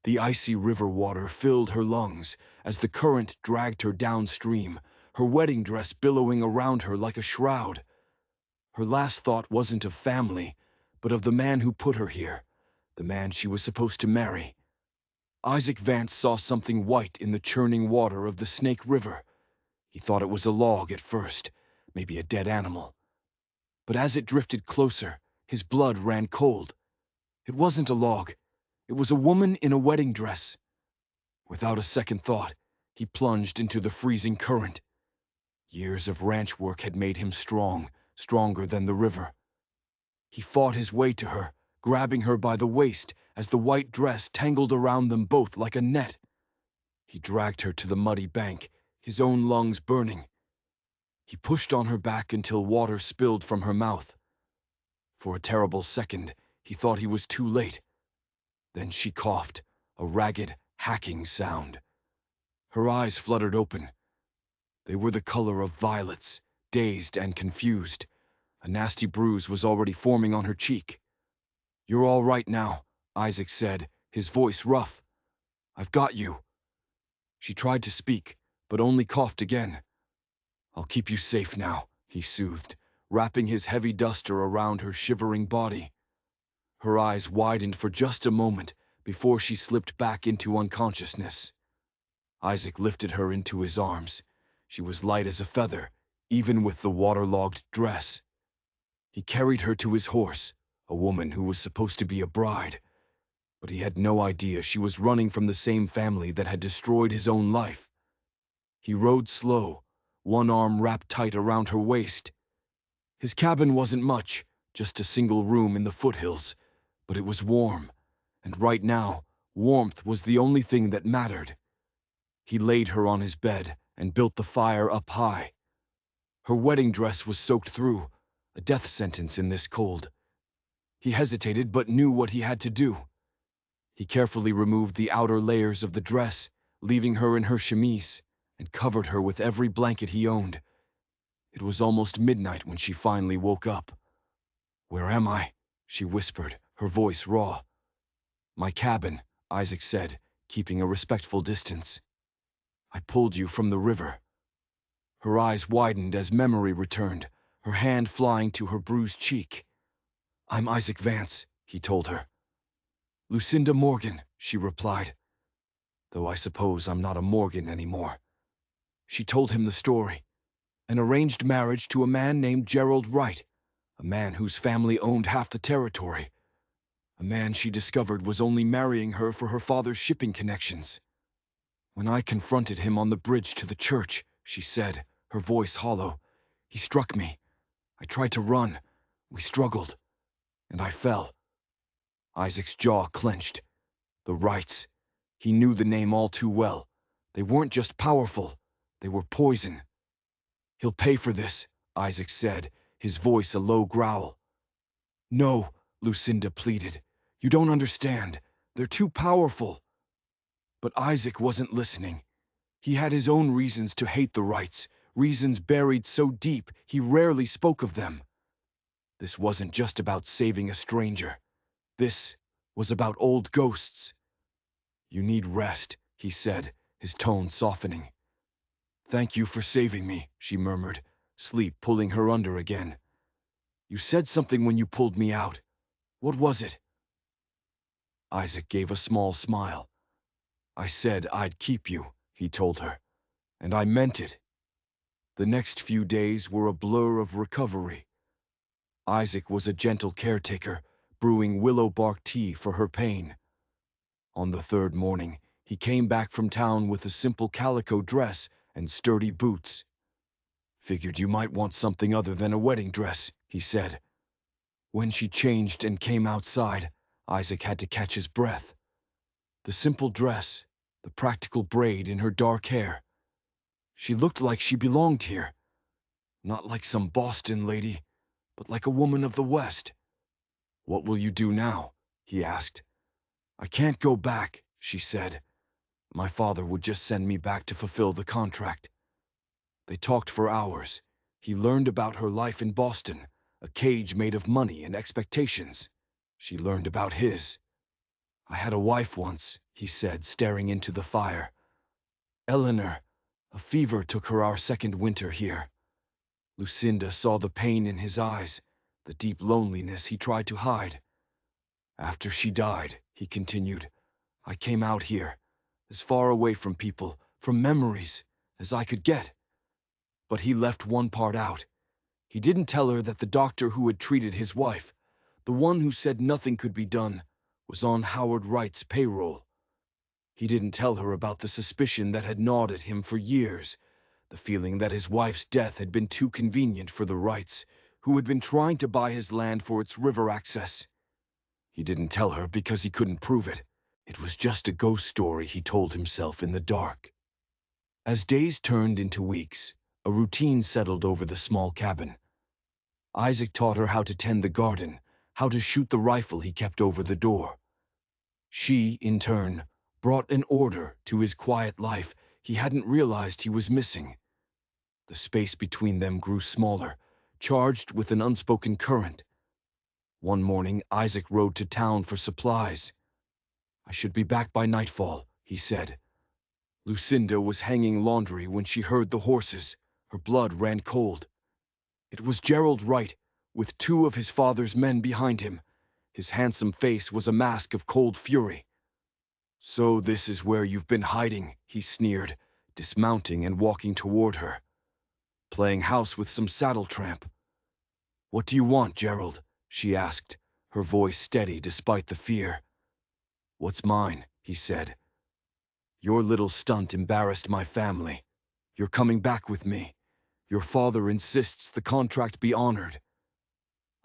The icy river water filled her lungs as the current dragged her downstream, her wedding dress billowing around her like a shroud. Her last thought wasn't of family, but of the man who put her here, the man she was supposed to marry. Isaac Vance saw something white in the churning water of the Snake River. He thought it was a log at first, maybe a dead animal. But as it drifted closer, his blood ran cold. It wasn't a log. It was a woman in a wedding dress. Without a second thought, he plunged into the freezing current. Years of ranch work had made him strong, stronger than the river. He fought his way to her, grabbing her by the waist as the white dress tangled around them both like a net. He dragged her to the muddy bank, his own lungs burning. He pushed on her back until water spilled from her mouth. For a terrible second, he thought he was too late. Then she coughed, a ragged, hacking sound. Her eyes fluttered open. They were the color of violets, dazed and confused. A nasty bruise was already forming on her cheek. "You're all right now," Isaac said, his voice rough. "I've got you." She tried to speak, but only coughed again. "I'll keep you safe now," he soothed, wrapping his heavy duster around her shivering body. Her eyes widened for just a moment before she slipped back into unconsciousness. Isaac lifted her into his arms. She was light as a feather, even with the waterlogged dress. He carried her to his horse, a woman who was supposed to be a bride. But he had no idea she was running from the same family that had destroyed his own life. He rode slow, one arm wrapped tight around her waist. His cabin wasn't much, just a single room in the foothills, but it was warm, and right now, warmth was the only thing that mattered. He laid her on his bed and built the fire up high. Her wedding dress was soaked through, a death sentence in this cold. He hesitated but knew what he had to do. He carefully removed the outer layers of the dress, leaving her in her chemise, and covered her with every blanket he owned. It was almost midnight when she finally woke up. "Where am I?" she whispered, her voice raw. "My cabin," Isaac said, keeping a respectful distance. "I pulled you from the river." Her eyes widened as memory returned, her hand flying to her bruised cheek. "I'm Isaac Vance," he told her. "Lucinda Morgan," she replied. "Though I suppose I'm not a Morgan anymore." She told him the story. An arranged marriage to a man named Gerald Wright, a man whose family owned half the territory. A man she discovered was only marrying her for her father's shipping connections. "When I confronted him on the bridge to the church," she said, her voice hollow, "he struck me. I tried to run. We struggled. And I fell." Isaac's jaw clenched. The Wrights. He knew the name all too well. They weren't just powerful. They were poison. "He'll pay for this," Isaac said, his voice a low growl. "No," Lucinda pleaded. "You don't understand. They're too powerful." But Isaac wasn't listening. He had his own reasons to hate the Wrights, reasons buried so deep he rarely spoke of them. This wasn't just about saving a stranger. This was about old ghosts. "You need rest," he said, his tone softening. "Thank you for saving me," she murmured, sleep pulling her under again. "You said something when you pulled me out. What was it?" Isaac gave a small smile. "I said I'd keep you," he told her, "and I meant it." The next few days were a blur of recovery. Isaac was a gentle caretaker, brewing willow bark tea for her pain. On the third morning, he came back from town with a simple calico dress and sturdy boots. "Figured you might want something other than a wedding dress," he said. When she changed and came outside, Isaac had to catch his breath. The simple dress, the practical braid in her dark hair. She looked like she belonged here. Not like some Boston lady, but like a woman of the West. "What will you do now?" he asked. "I can't go back," she said. "My father would just send me back to fulfill the contract." They talked for hours. He learned about her life in Boston, a cage made of money and expectations. She learned about his. "I had a wife once," he said, staring into the fire. "Eleanor, a fever took her our second winter here." Lucinda saw the pain in his eyes, the deep loneliness he tried to hide. "After she died," he continued, "I came out here, as far away from people, from memories, as I could get." But he left one part out. He didn't tell her that the doctor who had treated his wife, the one who said nothing could be done, was on Howard Wright's payroll. He didn't tell her about the suspicion that had gnawed at him for years, the feeling that his wife's death had been too convenient for the Wrights, who had been trying to buy his land for its river access. He didn't tell her because he couldn't prove it. It was just a ghost story he told himself in the dark. As days turned into weeks, a routine settled over the small cabin. Isaac taught her how to tend the garden, how to shoot the rifle he kept over the door. She, in turn, brought an order to his quiet life he hadn't realized he was missing. The space between them grew smaller, charged with an unspoken current. One morning, Isaac rode to town for supplies. "I should be back by nightfall," he said. Lucinda was hanging laundry when she heard the horses. Her blood ran cold. It was Gerald Wright, with two of his father's men behind him. His handsome face was a mask of cold fury. "So this is where you've been hiding," he sneered, dismounting and walking toward her. "Playing house with some saddle tramp." "What do you want, Gerald?" she asked, her voice steady despite the fear. "What's mine?" he said. "Your little stunt embarrassed my family. You're coming back with me. Your father insists the contract be honored."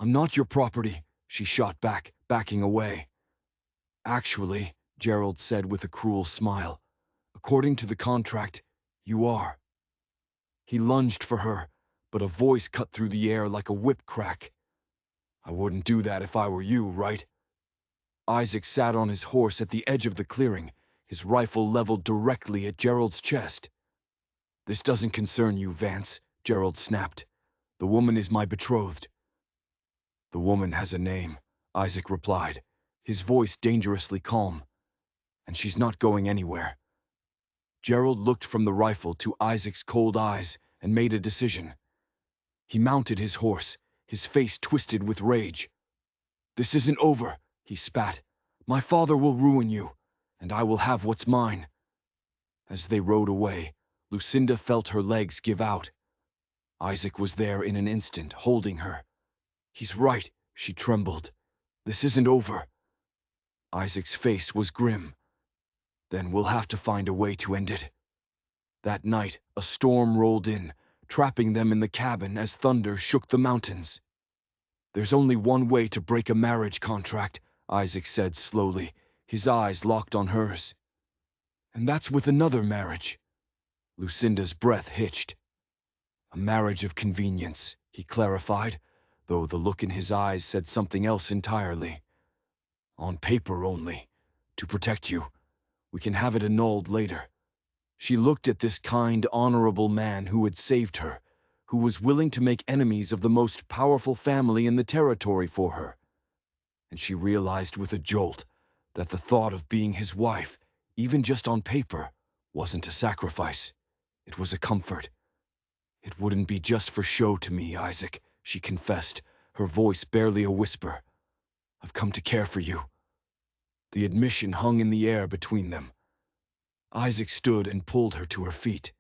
"I'm not your property," she shot back, backing away. "Actually," Gerald said with a cruel smile, "according to the contract, you are." He lunged for her, but a voice cut through the air like a whip crack. "I wouldn't do that if I were you, right?" Isaac sat on his horse at the edge of the clearing, his rifle leveled directly at Gerald's chest. "This doesn't concern you, Vance," Gerald snapped. "The woman is my betrothed." "The woman has a name," Isaac replied, his voice dangerously calm. "And she's not going anywhere." Gerald looked from the rifle to Isaac's cold eyes and made a decision. He mounted his horse, his face twisted with rage. "This isn't over," he spat. "My father will ruin you, and I will have what's mine." As they rode away, Lucinda felt her legs give out. Isaac was there in an instant, holding her. "He's right," she trembled. "This isn't over." Isaac's face was grim. "Then we'll have to find a way to end it." That night, a storm rolled in, trapping them in the cabin as thunder shook the mountains. "There's only one way to break a marriage contract," Isaac said slowly, his eyes locked on hers. "And that's with another marriage." Lucinda's breath hitched. "A marriage of convenience," he clarified, though the look in his eyes said something else entirely. "On paper only. To protect you. We can have it annulled later." She looked at this kind, honorable man who had saved her, who was willing to make enemies of the most powerful family in the territory for her. And she realized with a jolt that the thought of being his wife, even just on paper, wasn't a sacrifice. It was a comfort. "It wouldn't be just for show to me, Isaac," she confessed, her voice barely a whisper. "I've come to care for you." The admission hung in the air between them. Isaac stood and pulled her to her feet.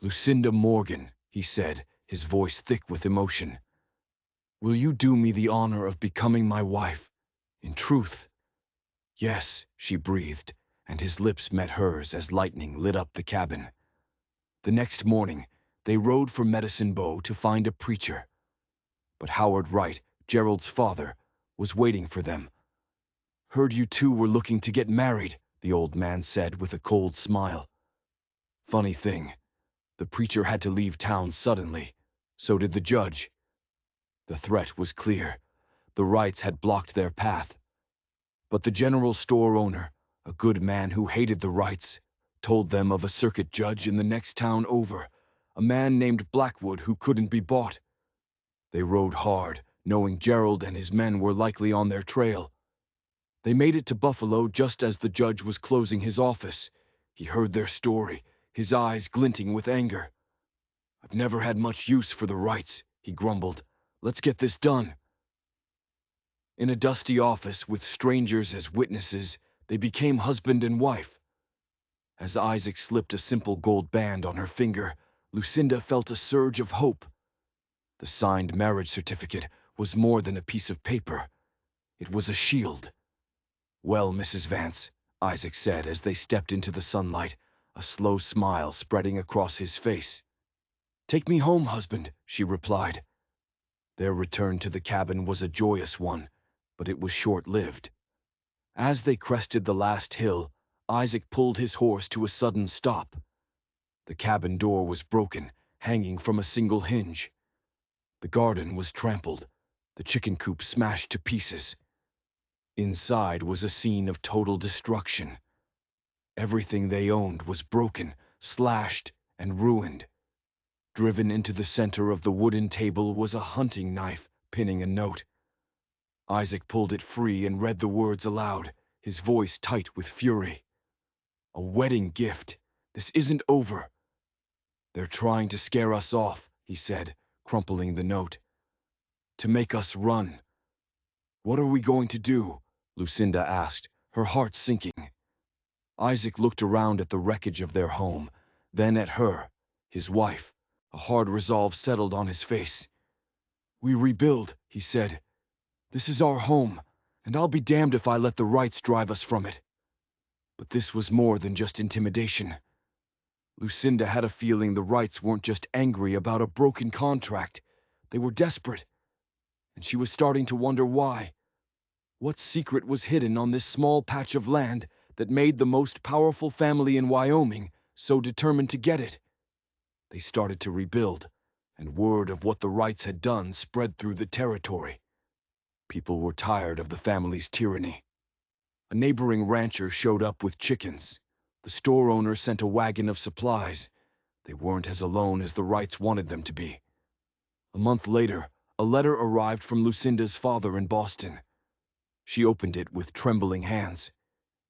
"Lucinda Morgan," he said, his voice thick with emotion. "Will you do me the honor of becoming my wife? In truth?" "Yes," she breathed, and his lips met hers as lightning lit up the cabin. The next morning, they rode for Medicine Bow to find a preacher. But Howard Wright, Gerald's father, was waiting for them. "Heard you two were looking to get married," the old man said with a cold smile. "Funny thing, the preacher had to leave town suddenly. So did the judge." The threat was clear. The Wrights had blocked their path. But the general store owner, a good man who hated the Wrights, told them of a circuit judge in the next town over, a man named Blackwood who couldn't be bought. They rode hard, knowing Gerald and his men were likely on their trail. They made it to Buffalo just as the judge was closing his office. He heard their story, his eyes glinting with anger. "I've never had much use for the rights," he grumbled. "Let's get this done." In a dusty office with strangers as witnesses, they became husband and wife. As Isaac slipped a simple gold band on her finger, Lucinda felt a surge of hope. The signed marriage certificate was more than a piece of paper. It was a shield. "Well, Mrs. Vance," Isaac said as they stepped into the sunlight, a slow smile spreading across his face. "Take me home, husband," she replied. Their return to the cabin was a joyous one, but it was short-lived. As they crested the last hill, Isaac pulled his horse to a sudden stop. The cabin door was broken, hanging from a single hinge. The garden was trampled, the chicken coop smashed to pieces. Inside was a scene of total destruction. Everything they owned was broken, slashed, and ruined. Driven into the center of the wooden table was a hunting knife pinning a note. Isaac pulled it free and read the words aloud, his voice tight with fury. "A wedding gift. This isn't over." "They're trying to scare us off," he said, crumpling the note. "To make us run." "What are we going to do?" Lucinda asked, her heart sinking. Isaac looked around at the wreckage of their home, then at her, his wife. A hard resolve settled on his face. "We rebuild," he said. "This is our home, and I'll be damned if I let the rights drive us from it." But this was more than just intimidation. Lucinda had a feeling the rights weren't just angry about a broken contract. They were desperate, and she was starting to wonder why. What secret was hidden on this small patch of land that made the most powerful family in Wyoming so determined to get it? They started to rebuild, and word of what the rights had done spread through the territory. People were tired of the family's tyranny. A neighboring rancher showed up with chickens. The store owner sent a wagon of supplies. They weren't as alone as the Wrights wanted them to be. A month later, a letter arrived from Lucinda's father in Boston. She opened it with trembling hands.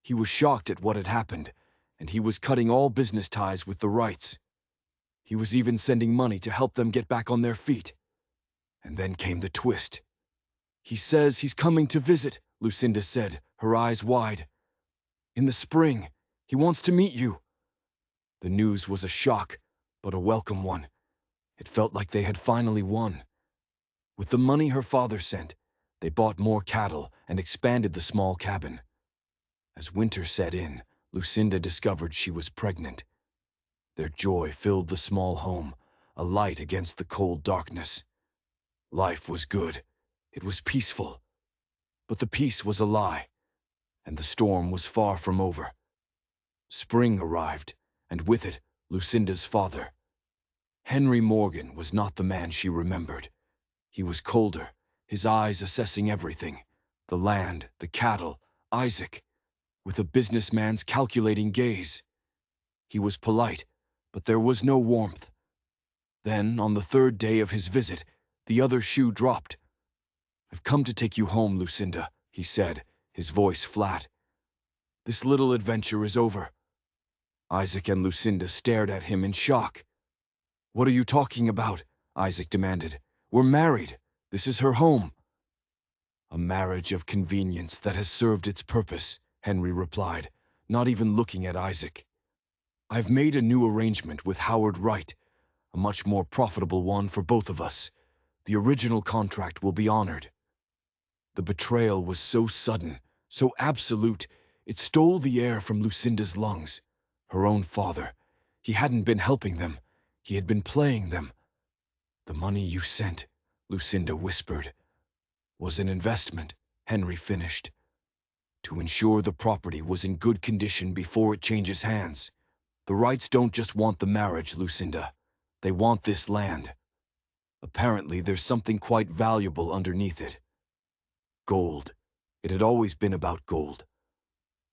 He was shocked at what had happened, and he was cutting all business ties with the Wrights. He was even sending money to help them get back on their feet. And then came the twist. "He says he's coming to visit," Lucinda said, her eyes wide. "In the spring. He wants to meet you." The news was a shock, but a welcome one. It felt like they had finally won. With the money her father sent, they bought more cattle and expanded the small cabin. As winter set in, Lucinda discovered she was pregnant. Their joy filled the small home, a light against the cold darkness. Life was good. It was peaceful. But the peace was a lie, and the storm was far from over. Spring arrived, and with it, Lucinda's father. Henry Morgan was not the man she remembered. He was colder, his eyes assessing everything: the land, the cattle, Isaac, with a businessman's calculating gaze. He was polite, but there was no warmth. Then, on the third day of his visit, the other shoe dropped. "I've come to take you home, Lucinda," he said, his voice flat. "This little adventure is over." Isaac and Lucinda stared at him in shock. "What are you talking about?" Isaac demanded. "We're married. This is her home." "A marriage of convenience that has served its purpose," Henry replied, not even looking at Isaac. "I've made a new arrangement with Howard Wright, a much more profitable one for both of us. The original contract will be honored." The betrayal was so sudden, so absolute, it stole the air from Lucinda's lungs. Her own father. He hadn't been helping them. He had been playing them. "The money you sent," Lucinda whispered, "was an investment," Henry finished, "to ensure the property was in good condition before it changes hands. The Wrights don't just want the marriage, Lucinda. They want this land. Apparently, there's something quite valuable underneath it. Gold. It had always been about gold.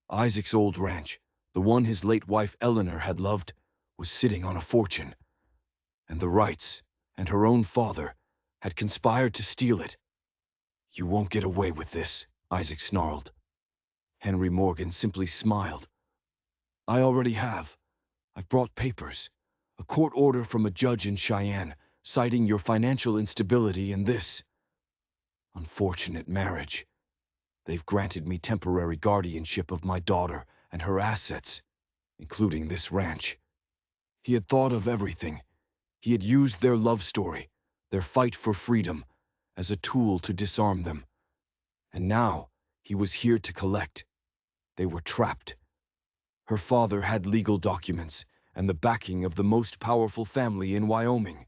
Isaac's old ranch, the one his late wife Eleanor had loved, was sitting on a fortune. And the Wrights, and her own father, had conspired to steal it. "You won't get away with this," Isaac snarled. Henry Morgan simply smiled. I already have. I've brought papers. A court order from a judge in Cheyenne, citing your financial instability and this unfortunate marriage. They've granted me temporary guardianship of my daughter and her assets, including this ranch. He had thought of everything. He had used their love story, their fight for freedom, as a tool to disarm them. And now, he was here to collect. They were trapped. Her father had legal documents and the backing of the most powerful family in Wyoming.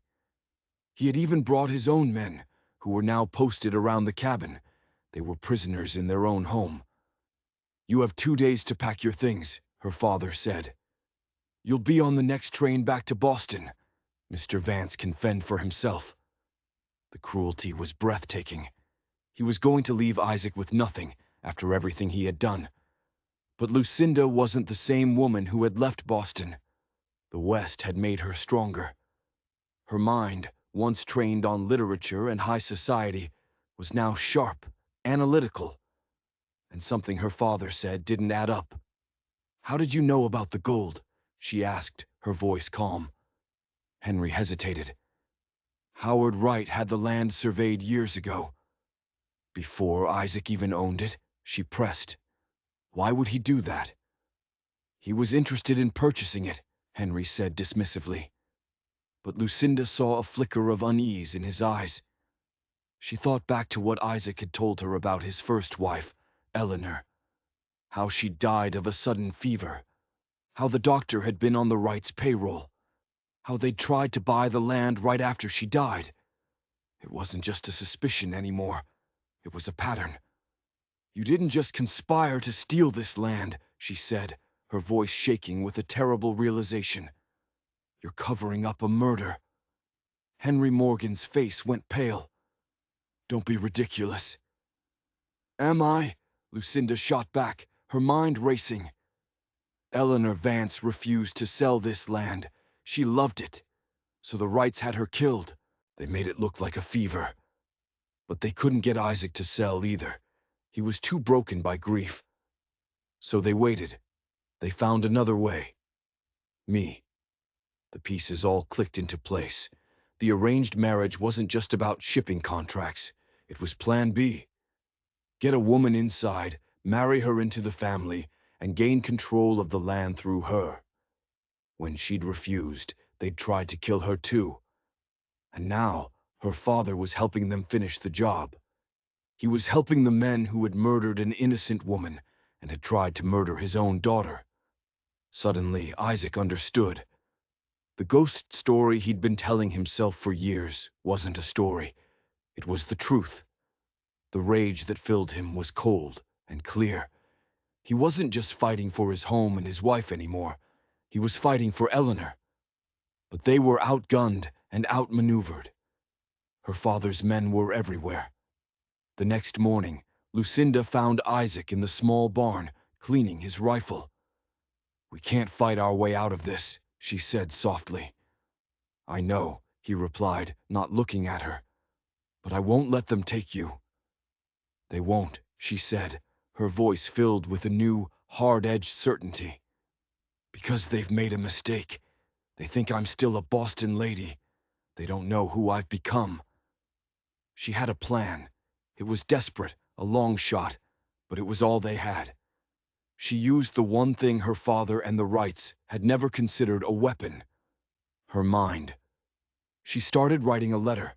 He had even brought his own men, who were now posted around the cabin. They were prisoners in their own home. You have 2 days to pack your things, her father said. You'll be on the next train back to Boston. Mr. Vance can fend for himself. The cruelty was breathtaking. He was going to leave Isaac with nothing after everything he had done. But Lucinda wasn't the same woman who had left Boston. The West had made her stronger. Her mind, once trained on literature and high society, was now sharp, analytical. And something her father said didn't add up. How did you know about the gold? She asked, her voice calm. Henry hesitated. Howard Wright had the land surveyed years ago. Before Isaac even owned it, she pressed. Why would he do that? He was interested in purchasing it, Henry said dismissively. But Lucinda saw a flicker of unease in his eyes. She thought back to what Isaac had told her about his first wife, Eleanor. How she died of a sudden fever. How the doctor had been on the Wrights' payroll. How they'd tried to buy the land right after she died. It wasn't just a suspicion anymore. It was a pattern. You didn't just conspire to steal this land, she said, her voice shaking with a terrible realization. You're covering up a murder. Henry Morgan's face went pale. Don't be ridiculous. Am I? Lucinda shot back, her mind racing. Eleanor Vance refused to sell this land. She loved it. So the Wrights had her killed. They made it look like a fever. But they couldn't get Isaac to sell either. He was too broken by grief. So they waited. They found another way. Me. The pieces all clicked into place. The arranged marriage wasn't just about shipping contracts. It was Plan B. Get a woman inside, marry her into the family, and gain control of the land through her. When she'd refused, they'd tried to kill her too. And now, her father was helping them finish the job. He was helping the men who had murdered an innocent woman and had tried to murder his own daughter. Suddenly, Isaac understood. The ghost story he'd been telling himself for years wasn't a story. It was the truth. The rage that filled him was cold and clear. He wasn't just fighting for his home and his wife anymore. He was fighting for Eleanor. But they were outgunned and outmaneuvered. Her father's men were everywhere. The next morning, Lucinda found Isaac in the small barn, cleaning his rifle. We can't fight our way out of this, she said softly. I know, he replied, not looking at her. But I won't let them take you. They won't, she said, her voice filled with a new, hard-edged certainty. Because they've made a mistake. They think I'm still a Boston lady. They don't know who I've become. She had a plan. It was desperate, a long shot, but it was all they had. She used the one thing her father and the Wrights had never considered a weapon: her mind. She started writing a letter,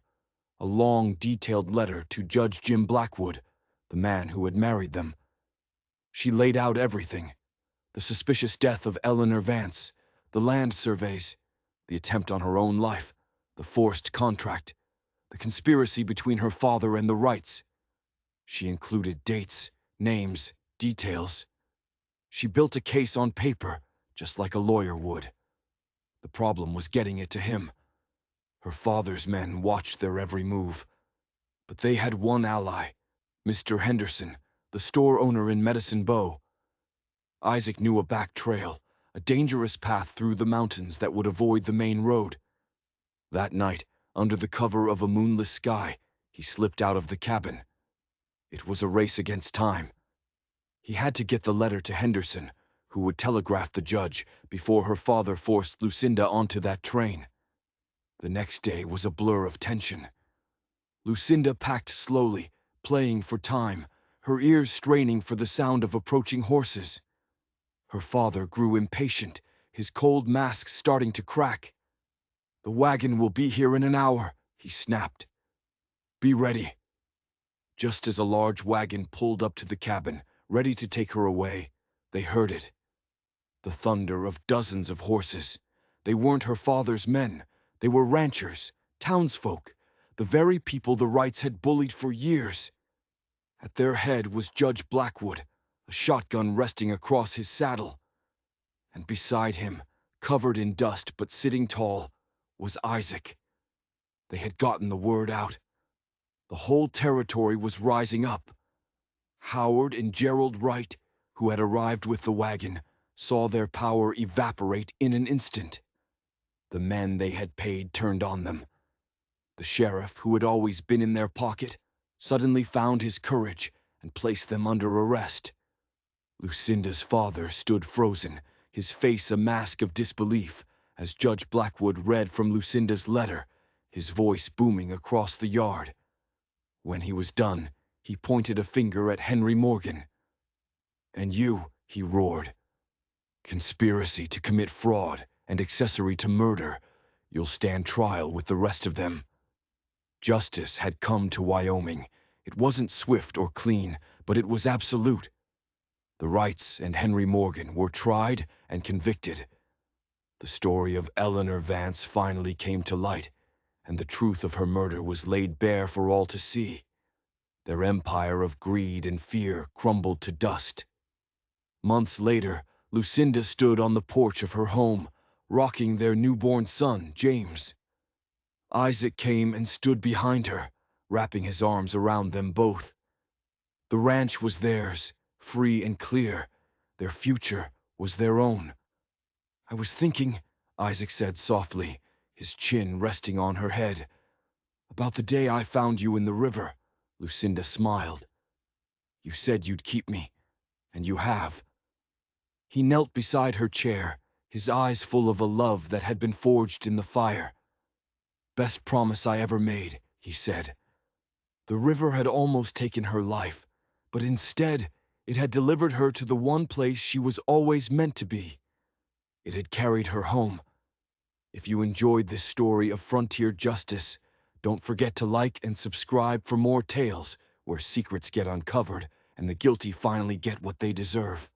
a long, detailed letter to Judge Jim Blackwood, the man who had married them. She laid out everything: the suspicious death of Eleanor Vance, the land surveys, the attempt on her own life, the forced contract, the conspiracy between her father and the Wrights. She included dates, names, details. She built a case on paper, just like a lawyer would. The problem was getting it to him. Her father's men watched their every move. But they had one ally, Mr. Henderson, the store owner in Medicine Bow. Isaac knew a back trail, a dangerous path through the mountains that would avoid the main road. That night, under the cover of a moonless sky, he slipped out of the cabin. It was a race against time. He had to get the letter to Henderson, who would telegraph the judge before her father forced Lucinda onto that train. The next day was a blur of tension. Lucinda packed slowly, playing for time, her ears straining for the sound of approaching horses. Her father grew impatient, his cold mask starting to crack. "The wagon will be here in an hour," he snapped. "Be ready." Just as a large wagon pulled up to the cabin, ready to take her away, they heard it. The thunder of dozens of horses. They weren't her father's men. They were ranchers, townsfolk, the very people the Wrights had bullied for years. At their head was Judge Blackwood, a shotgun resting across his saddle. And beside him, covered in dust but sitting tall, was Isaac. They had gotten the word out. The whole territory was rising up. Howard and Gerald Wright, who had arrived with the wagon, saw their power evaporate in an instant. The men they had paid turned on them. The sheriff, who had always been in their pocket, suddenly found his courage and placed them under arrest. Lucinda's father stood frozen, his face a mask of disbelief, as Judge Blackwood read from Lucinda's letter, his voice booming across the yard. When he was done, he pointed a finger at Henry Morgan. "And you," he roared. "Conspiracy to commit fraud and accessory to murder. You'll stand trial with the rest of them." Justice had come to Wyoming. It wasn't swift or clean, but it was absolute. The Wrights and Henry Morgan were tried and convicted. The story of Eleanor Vance finally came to light, and the truth of her murder was laid bare for all to see. Their empire of greed and fear crumbled to dust. Months later, Lucinda stood on the porch of her home, rocking their newborn son, James. Isaac came and stood behind her, wrapping his arms around them both. The ranch was theirs, free and clear. Their future was their own. "I was thinking," Isaac said softly, his chin resting on her head, "about the day I found you in the river." Lucinda smiled. "You said you'd keep me, and you have." He knelt beside her chair, his eyes full of a love that had been forged in the fire. "Best promise I ever made," he said. The river had almost taken her life, but instead it had delivered her to the one place she was always meant to be. It had carried her home. If you enjoyed this story of frontier justice, don't forget to like and subscribe for more tales where secrets get uncovered and the guilty finally get what they deserve.